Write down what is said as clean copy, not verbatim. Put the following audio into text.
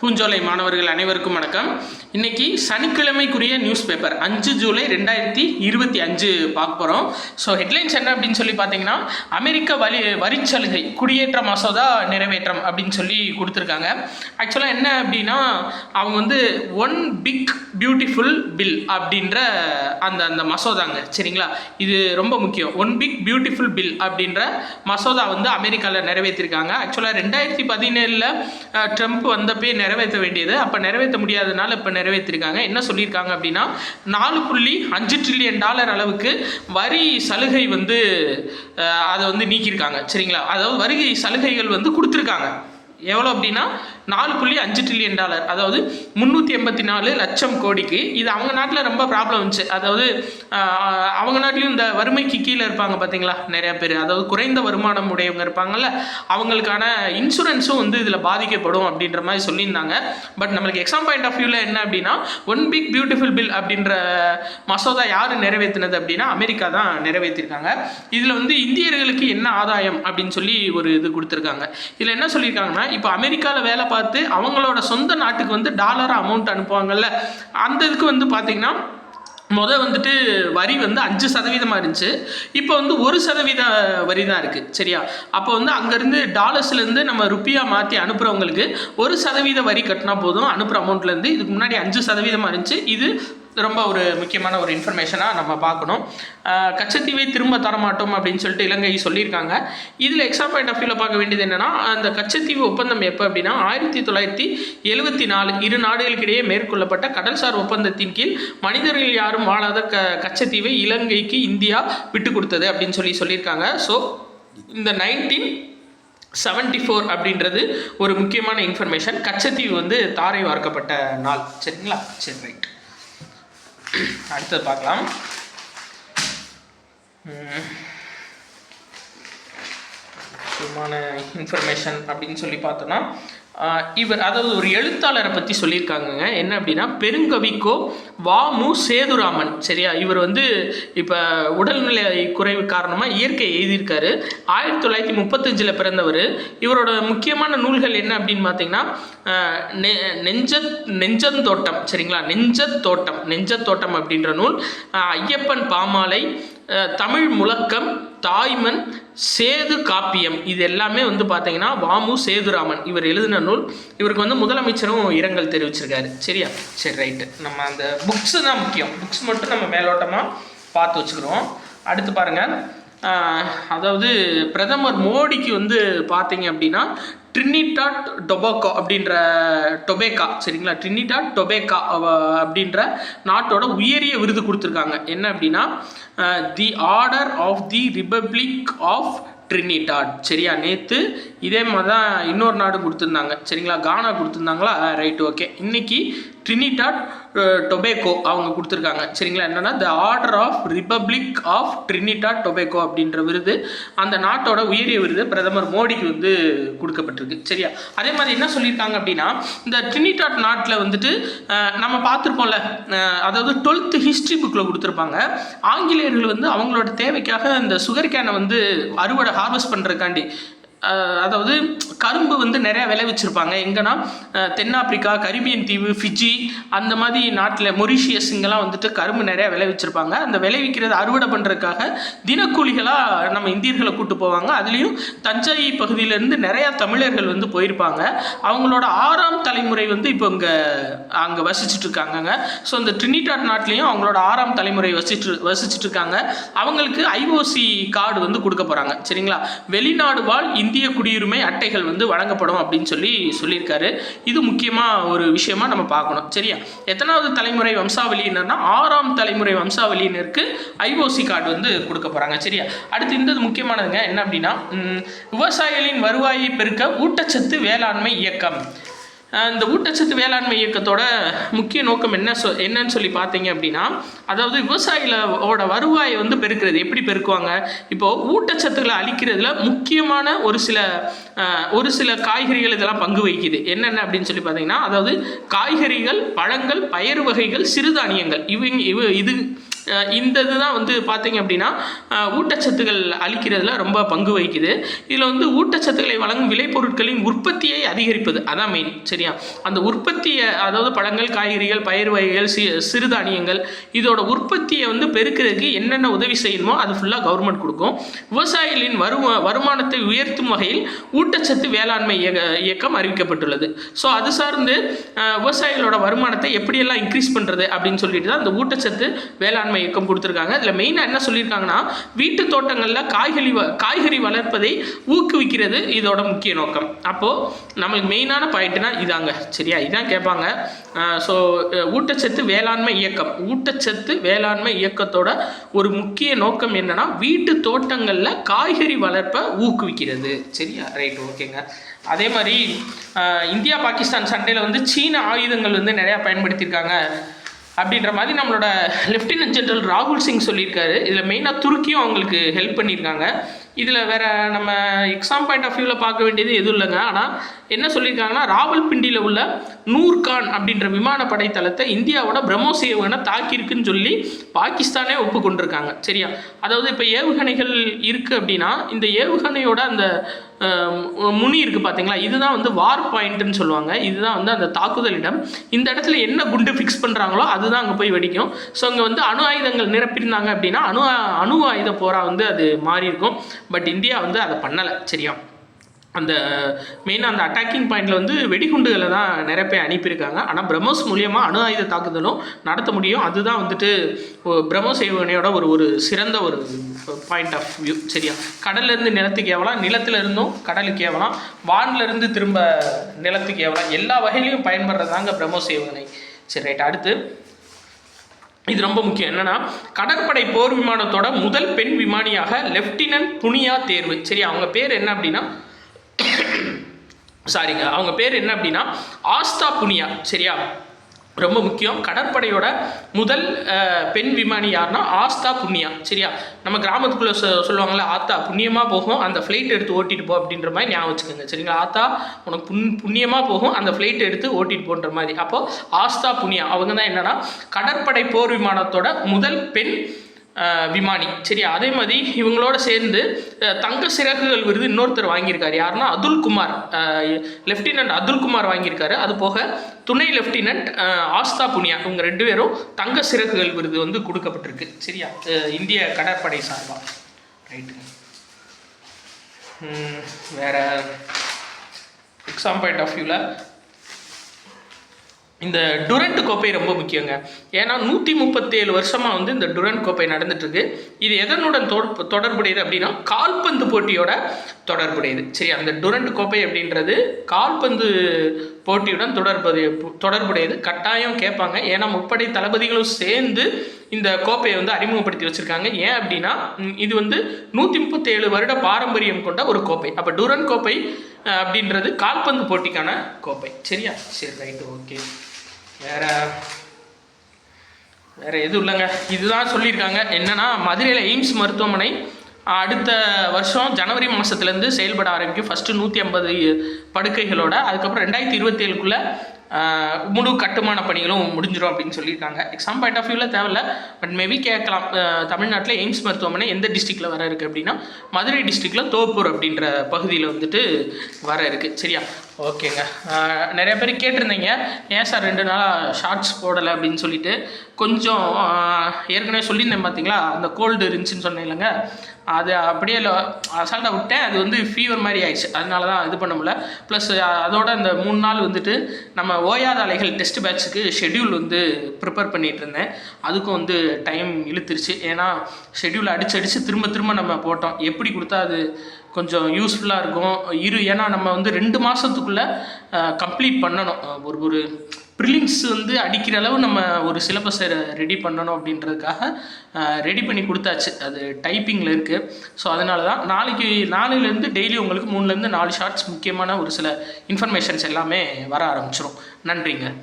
பூஞ்சோலை மாணவர்கள் அனைவருக்கும் வணக்கம். இன்னைக்கு சனிக்கிழமைக்குரிய நியூஸ் பேப்பர் 5 ஜூலை 2025 பார்க்க போகிறோம். ஸோ ஹெட்லைன்ஸ் என்ன அப்படின்னு சொல்லி பார்த்தீங்கன்னா, அமெரிக்க வரிச்சலுகை குடியேற்ற மசோதா நிறைவேற்றம் அப்படின்னு சொல்லி கொடுத்துருக்காங்க. ஆக்சுவலாக என்ன அப்படின்னா, அவங்க வந்து ஒன் பிக் பியூட்டிஃபுல் பில் அப்படின்ற அந்த மசோதாங்க, சரிங்களா? இது ரொம்ப முக்கியம். ஒன் பிக் பியூட்டிஃபுல் பில் அப்படின்ற மசோதா வந்து அமெரிக்காவில் நிறைவேற்றிருக்காங்க. ஆக்சுவலாக 2017 ட்ரம்ப் வந்தப்பே நிறைவேற்ற வேண்டியது, அப்போ நிறைவேற்ற முடியாதனால இப்போ நிறைவேற்றிருக்காங்க. என்ன சொல்லியிருக்காங்க அப்படின்னா, $4.5 ட்ரில்லியன் அளவுக்கு வரி சலுகை வந்து அதை வந்து நீக்கியிருக்காங்க, சரிங்களா? அதாவது வரி சலுகைகள் வந்து கொடுத்துருக்காங்க. எவ்வளோ அப்படின்னா $4.5 ட்ரில்லியன், அதாவது 384 லட்சம் கோடிக்கு. இது அவங்க நாட்டில் ரொம்ப ப்ராப்ளம் இருந்துச்சு. அதாவது அவங்க நாட்டிலையும் இந்த வறுமைக்கு கீழே இருப்பாங்க பார்த்தீங்களா நிறைய பேர், அதாவது குறைந்த வருமானம் உடையவங்க இருப்பாங்கல்ல, அவங்களுக்கான இன்சூரன்ஸும் வந்து இதில் பாதிக்கப்படும் அப்படின்ற மாதிரி சொல்லியிருந்தாங்க. பட் நம்மளுக்கு எக்ஸாம் பாயிண்ட் ஆஃப் வியூவில் என்ன அப்படின்னா, ஒன் பிக் பியூட்டிஃபுல் பில் அப்படின்ற மசோதா யார் நிறைவேற்றினது அப்படின்னா அமெரிக்கா தான் நிறைவேற்றிருக்காங்க. இதில் வந்து இந்தியர்களுக்கு என்ன ஆதாயம் அப்படின்னு சொல்லி ஒரு இது கொடுத்துருக்காங்க. இதில் என்ன சொல்லியிருக்காங்கன்னா, இப்போ அமெரிக்காவில் வேலை பார்த்து அவங்களோட சொந்த நாட்டுக்கு வந்து டாலராக அமௌண்ட் அனுப்புவாங்கல்ல, அந்த இதுக்கு வந்து பார்த்தீங்கன்னா வந்துட்டு வரி வந்து 5% இருந்துச்சு. இப்போ வந்து 1% வரி தான் இருக்குது, சரியா? அப்போ வந்து அங்கேருந்து டாலர்ஸ்லேருந்து நம்ம ருப்பியாக மாற்றி அனுப்புகிறவங்களுக்கு 1% வரி கட்டினா போதும் அனுப்புகிற அமௌண்ட்லேருந்து. இதுக்கு முன்னாடி 5% இருந்துச்சு. இது ரொம்ப ஒரு முக்கியமான ஒரு இன்ஃபர்மேஷனாக நம்ம பார்க்கணும். கச்சத்தீவை திரும்ப தரமாட்டோம் அப்படின்னு சொல்லிட்டு இலங்கை சொல்லியிருக்காங்க. இதில் எக்ஸாம் பாயிண்ட் ஆஃப் வியூவில் பார்க்க வேண்டியது என்னென்னா, அந்த கச்சத்தீவு ஒப்பந்தம் எப்போ அப்படின்னா 1974 இரு நாடுகளுக்கிடையே மேற்கொள்ளப்பட்ட கடல்சார் ஒப்பந்தத்தின் கீழ் மனிதர்கள் யாரும் வாழாத கச்சத்தீவை இலங்கைக்கு இந்தியா விட்டு கொடுத்தது அப்படின்னு சொல்லியிருக்காங்க. ஸோ இந்த 1974 அப்படின்றது ஒரு முக்கியமான இன்ஃபர்மேஷன். கச்சத்தீவு வந்து தாரை வார்க்கப்பட்ட நாள், சரிங்களா? சரி, ரைட். அடுத்தது பார்க்கலாம். முக்கியமான இன்ஃபர்மேஷன் அப்படின்னு சொல்லி பார்த்தோன்னா, இவர் அதாவது ஒரு எழுத்தாளரை பற்றி சொல்லியிருக்காங்க. என்ன அப்படின்னா, பெருங்கவிக்கோ வ.மு. சேதுராமன், சரியா? இவர் வந்து இப்போ உடல்நிலை குறைவு காரணமாக இயற்கை எழுதியிருக்காரு. 1935 பிறந்தவர். இவரோட முக்கியமான நூல்கள் என்ன அப்படின்னு பார்த்தீங்கன்னா, நெஞ்சத்தோட்டம், சரிங்களா? நெஞ்சத்தோட்டம் அப்படின்ற நூல், ஐயப்பன் பாமாலை, தமிழ் முழக்கம், தாய்மண், சேது காப்பியம், இது எல்லாமே வந்து பார்த்தீங்கன்னா வ.மு. சேதுராமன் இவர் எழுதின நூல். இவருக்கு வந்து முதலமைச்சரும் இரங்கல் தெரிவிச்சிருக்காரு, சரியா? சரி, ரைட்டு. நம்ம அந்த புக்ஸு தான் முக்கியம். புக்ஸ் மட்டும் நம்ம மேலோட்டமாக பார்த்து வச்சுக்கிறோம். அடுத்து பாருங்கள். அதாவது பிரதமர் மோடிக்கு வந்து பார்த்தீங்க அப்படின்னா ட்ரினிடாட் டொபாக்கோ அப்படின்ற டொபேக்கா, சரிங்களா? ட்ரினிடாட் டொபேக்கா அப்படின்ற நாட்டோட உயரிய விருது கொடுத்துருக்காங்க. என்ன அப்படின்னா, the order of the republic of Trinidad, சரியா? நேற்று இதே மாதிரி தான் இன்னொரு நாடு கொடுத்துருந்தாங்க, சரிங்களா? கானா கொடுத்துருந்தாங்களா? Right, okay. இன்னைக்கு ட்ரினிடாட் டொபேக்கோ அவங்க கொடுத்துருக்காங்க, சரிங்களா? என்னன்னா, the order of republic of Trinidad Tobago அப்படின்ற விருது, அந்த நாட்டோட உயரிய விருது பிரதமர் மோடிக்கு வந்து கொடுக்கப்பட்டிருக்கு, சரியா? அதே மாதிரி என்ன சொல்லியிருக்காங்க அப்படின்னா, இந்த ட்ரினிடாட் நாட்டில் வந்துட்டு நம்ம பார்த்துருப்போம்ல, அதாவது 12th ஹிஸ்ட்ரி புக்கில் கொடுத்துருப்பாங்க. ஆங்கிலேயர்கள் வந்து அவங்களோட தேவைக்காக இந்த சுகர் கேனை வந்து அறுவடை ஹார்வெஸ்ட் பண்ணுறதுக்காண்டி, அதாவது கரும்பு வந்து நிறையா விளைவிச்சிருப்பாங்க. எங்கன்னா தென்னாப்பிரிக்கா, கரிபியன் தீவு, ஃபிஜி, அந்த மாதிரி நாட்டில் மொரிஷியஸ் இங்கெல்லாம் வந்துட்டு கரும்பு நிறையா விளைவிச்சிருப்பாங்க. அந்த விளைவிக்கிறது அறுவடை பண்ணுறதுக்காக தினக்கூலிகளாக நம்ம இந்தியர்களை கூப்பிட்டு போவாங்க. அதுலேயும் தஞ்சை பகுதியிலேருந்து நிறையா தமிழர்கள் வந்து போயிருப்பாங்க. அவங்களோட 6ஆம் தலைமுறை வந்து இப்போ அங்கே வசிச்சுட்டு இருக்காங்க. ஸோ இந்த ட்ரினிடாட் நாட்டிலையும் அவங்களோட 6ஆம் தலைமுறை வசிச்சுட்டு இருக்காங்க. அவங்களுக்கு ஐஓசி கார்டு வந்து கொடுக்க போகிறாங்க, சரிங்களா? வெளிநாடு வாழ் இந்திய குடியுரிமை அட்டைகள் வந்து வழங்கப்படும் அப்படின்னு சொல்லியிருக்காரு. இது முக்கியமாக ஒரு விஷயமா நம்ம பார்க்கணும், சரியா? எத்தனாவது தலைமுறை வம்சாவளியினர்னா 6ஆம் தலைமுறை வம்சாவளியினருக்கு ஐஓசி கார்டு வந்து கொடுக்க போகிறாங்க, சரியா? அடுத்து இந்த முக்கியமானதுங்க. என்ன அப்படின்னா, விவசாயிகளின் வருவாயை பெருக்க ஊட்டச்சத்து வேளாண்மை இயக்கம். இந்த ஊட்டச்சத்து வேளாண்மை இயக்கத்தோட முக்கிய நோக்கம் என்னன்னு சொல்லி பார்த்தீங்க அப்படின்னா, அதாவது விவசாயிகளோட வருவாயை வந்து பெருக்கிறது. எப்படி பெருக்குவாங்க? இப்போது ஊட்டச்சத்துக்களை அளிக்கிறதுல முக்கியமான ஒரு சில காய்கறிகள் இதெல்லாம் பங்கு வகிக்குது. என்னென்ன அப்படின்னு சொல்லி பார்த்தீங்கன்னா, அதாவது காய்கறிகள், பழங்கள், பயறு வகைகள், சிறுதானியங்கள், இது இந்த இதுதான் வந்து பார்த்தீங்க அப்படின்னா ஊட்டச்சத்துக்கள் அளிக்கிறதுல ரொம்ப பங்கு வகிக்குது. இதில் வந்து ஊட்டச்சத்துக்களை வழங்கும் விளைபொருட்களின் உற்பத்தியை அதிகரிப்பது அதான் மெயின். சரியா, அந்த உற்பத்தியை, அதாவது பழங்கள், காய்கறிகள், பயிர் வகைகள், சிறுதானியங்கள், இதோட உற்பத்தியை வந்து பெருக்கிறதுக்கு என்னென்ன உதவி செய்யணுமோ அது ஃபுல்லாக கவர்மெண்ட் கொடுக்கும். விவசாயிகளின் வருமானத்தை உயர்த்தும் வகையில் ஊட்டச்சத்து வேளாண்மை இயக்கம் அறிவிக்கப்பட்டுள்ளது. ஸோ அது சார்ந்து விவசாயிகளோட வருமானத்தை எப்படியெல்லாம் இன்க்ரீஸ் பண்ணுறது அப்படின்னு சொல்லிட்டு தான் அந்த ஊட்டச்சத்து வேளாண்மை இயக்கம் கொடுத்துருக்காங்க. இதில் மெயினாக என்ன சொல்லியிருக்காங்கன்னா, வீட்டு தோட்டங்களில் காய்கறி வளர்ப்பதை ஊக்குவிக்கிறது இதோட முக்கிய நோக்கம். அப்போது நம்மளுக்கு மெயினான பாயிண்ட்னா இதாங்க. சரியா, இதான் கேட்பாங்க. ஸோ ஊட்டச்சத்து வேளாண்மை இயக்கத்தோட ஒரு முக்கிய நோக்கம் என்னன்னா, வீட்டு தோட்டங்களில் காய்கறி வளர்ப்பை ஊக்குவிக்கிறது. சரியா, ரைட், ஓகேங்க. அதே மாதிரி இந்தியா பாகிஸ்தான் சண்டையில் வந்து சீன ஆயுதங்கள் வந்து நிறையா பயன்படுத்தியிருக்காங்க அப்படின்ற மாதிரி நம்மளோட லெஃப்டினன்ட் ஜெனரல் ராகுல் சிங் சொல்லியிருக்காரு. இதில் மெயினாக துருக்கியும் அவங்களுக்கு ஹெல்ப் பண்ணியிருக்காங்க. இதில் வேறு நம்ம எக்ஸாம் பாயிண்ட் ஆஃப் வியூவில் பார்க்க வேண்டியது எதுவும் இல்லைங்க. ஆனால் என்ன சொல்லியிருக்காங்கன்னா, ராவல்பிண்டியில் உள்ள நூர்கான் அப்படின்ற விமானப்படை தளத்தை இந்தியாவோட பிரம்மோஸ் ஏவுகணை தாக்கியிருக்குன்னு சொல்லி பாகிஸ்தானே ஒப்புக்கொண்டிருக்காங்க. சரியா, அதாவது இப்போ ஏவுகணைகள் இருக்குது அப்படின்னா இந்த ஏவுகணையோட அந்த முனி இருக்குது பார்த்தீங்களா, இதுதான் வந்து வார் பாயிண்ட்டுன்னு சொல்லுவாங்க. இதுதான் வந்து அந்த தாக்குதலிடம். இந்த இடத்துல என்ன குண்டு ஃபிக்ஸ் பண்ணுறாங்களோ அதுதான் அங்கே போய் வெடிக்கும். ஸோ அங்கே வந்து அணு ஆயுதங்கள் நிரப்பியிருந்தாங்க அப்படின்னா அணு ஆயுத போராக வந்து அது மாறி இருக்கும். பட் இந்தியா வந்து அதை பண்ணலை. சரியா, அந்த மெயினாக அந்த அட்டாக்கிங் பாயிண்டில் வந்து வெடிகுண்டுகளை தான் நிறைய பேர் அனுப்பியிருக்காங்க. ஆனால் பிரம்மோஸ் மூலியமாக அணு ஆயுத தாக்குதலும் நடத்த முடியும். அதுதான் வந்துட்டு பிரம்மோஸ் ஏவுகணையோட ஒரு சிறந்த ஒரு பாயிண்ட் ஆஃப் வியூ. சரியா, கடல்லேருந்து நிலத்துக்கு ஏவலாம், நிலத்தில் கடலுக்கு ஏவலாம், வானிலிருந்து திரும்ப நிலத்துக்கு ஏவலாம், எல்லா வகையிலையும் பயன்படுறதாங்க பிரம்மோஸ் ஏவுகணை. சரி, ரைட். அடுத்து இது ரொம்ப முக்கியம். என்னன்னா, கடற்படை போர் விமானத்தோட முதல் பெண் விமானியாக லெப்டினன்ட் புனியா தேர்வு. சரி, அவங்க பேர் என்ன அப்படின்னா ஆஸ்தா புனியா. சரியா, ரொம்ப முக்கியம். கடற்படையோட முதல் பெண் விமானி யாருன்னா ஆஸ்தா புண்ணியா. சரியா, நம்ம கிராமத்துக்குள்ளே சொல்லுவாங்களே, ஆத்தா புண்ணியமாக போகும், அந்த ஃப்ளைட் எடுத்து ஓட்டிட்டு போ அப்படின்ற மாதிரி ஞாபகம் வச்சுக்கோங்க. சரிங்களா, ஆத்தா உனக்கு புண்ணியமாக போகும், அந்த ஃப்ளைட் எடுத்து ஓட்டிட்டு போன்ற மாதிரி. அப்போது ஆஸ்தா புண்ணியா அவங்க தான் என்னன்னா கடற்படை போர் விமானத்தோட முதல் பெண் விமானி. சரியா, அதே மாதிரி இவங்களோட சேர்ந்து தங்க சிறகுகள் விருது இன்னொருத்தர் வாங்கியிருக்காரு. யாருன்னா அதுல்குமார், லெஃப்டினன்ட் அதுல்குமார் வாங்கியிருக்காரு. அது போக துணை லெஃப்டினன்ட் ஆஸ்தா புனியா, இவங்க 2 பேரும் தங்க சிறகுகள் விருது வந்து கொடுக்கப்பட்டிருக்கு. சரியா, இந்திய கடற்படை சார்பாக. ரைட்டு. வேற எக்ஸாம் பாயிண்ட் ஆஃப் வியூவில் இந்த டுரண்ட் கோப்பை ரொம்ப முக்கியங்க. ஏன்னா 137 வருஷமாக வந்து இந்த டுரண்ட் கோப்பை நடந்துட்டுருக்கு. இது எதனுடன் தொடர்புடையது அப்படின்னா கால்பந்து போட்டியோட தொடர்புடையது. சரி, அந்த டுரண்ட் கோப்பை அப்படின்றது கால்பந்து போட்டியுடன் தொடர்புடையது. கட்டாயம் கேட்பாங்க. ஏன்னா முப்படை தளபதிகளும் சேர்ந்து இந்த கோப்பையை வந்து அறிமுகப்படுத்தி வச்சுருக்காங்க. ஏன் அப்படின்னா இது வந்து 137 வருட பாரம்பரியம் கொண்ட ஒரு கோப்பை. அப்போ டுரண்ட் கோப்பை அப்படின்றது கால்பந்து போட்டிக்கான கோப்பை. சரியா, சரி, ரைட்டு, ஓகே. வேற எதுவும் இல்லைங்க. இதுதான் சொல்லியிருக்காங்க. என்னன்னா, மதுரையில் எய்ம்ஸ் மருத்துவமனை அடுத்த வருஷம் ஜனவரி மாதத்துலேருந்து செயல்பட ஆரம்பிக்கும். ஃபஸ்ட்டு 150 படுக்கைகளோட. அதுக்கப்புறம் 2027க்குள்ளே முழு கட்டுமான பணிகளும் முடிஞ்சிடும் அப்படின்னு சொல்லியிருக்காங்க. எக்ஸாம் பாயிண்ட் ஆஃப் வியூவில் தேவையில்ல, பட் மேபி கேட்கலாம். தமிழ்நாட்டில் எய்ம்ஸ் மருத்துவமனை எந்த டிஸ்ட்ரிக்டில் வர இருக்குது அப்படின்னா மதுரை டிஸ்ட்ரிக்டில் தோப்பூர் அப்படின்ற பகுதியில் வந்துட்டு வர இருக்குது. சரியா, ஓகேங்க. நிறைய பேர் கேட்டிருந்தீங்க, ஏன் சார் 2 நாளாக ஷார்ட்ஸ் போடலை அப்படின்னு சொல்லிட்டு. கொஞ்சம் ஏற்கனவே சொல்லியிருந்தேன் பார்த்தீங்களா, அந்த கோல்டு இருந்துச்சுன்னு சொன்னேன் இல்லைங்க, அது அப்படியே அசால்ட்டாக விட்டேன். அது வந்து ஃபீவர் மாதிரி ஆயிடுச்சு, அதனால தான் இது பண்ண முடியல. ப்ளஸ் அதோட அந்த 3 நாள் வந்துட்டு நம்ம ஓயாத அலைகள் டெஸ்ட் பேட்சுக்கு ஷெட்யூல் வந்து ப்ரிப்பேர் பண்ணிகிட்டு இருந்தேன். அதுக்கும் வந்து டைம் இழுத்துருச்சு. ஏன்னா ஷெட்யூல் அடிச்சு திரும்ப நம்ம போட்டோம். எப்படி கொடுத்தா அது கொஞ்சம் யூஸ்ஃபுல்லாக இருக்கும். ஏன்னா நம்ம வந்து 2 மாதத்துக்குள்ளே கம்ப்ளீட் பண்ணணும். ஒரு ப்ரிலிம்ஸ் வந்து அடிக்கிற அளவு நம்ம ஒரு சிலபஸை ரெடி பண்ணணும் அப்படின்றதுக்காக ரெடி பண்ணி கொடுத்தாச்சு. அது டைப்பிங்கில் இருக்குது. ஸோ அதனால தான் நாளையிலேருந்து டெய்லி உங்களுக்கு 3லேருந்து 4 ஷார்ட்ஸ் முக்கியமான ஒரு சில இன்ஃபர்மேஷன்ஸ் எல்லாமே வர ஆரம்பிச்சிடும். நன்றிங்க.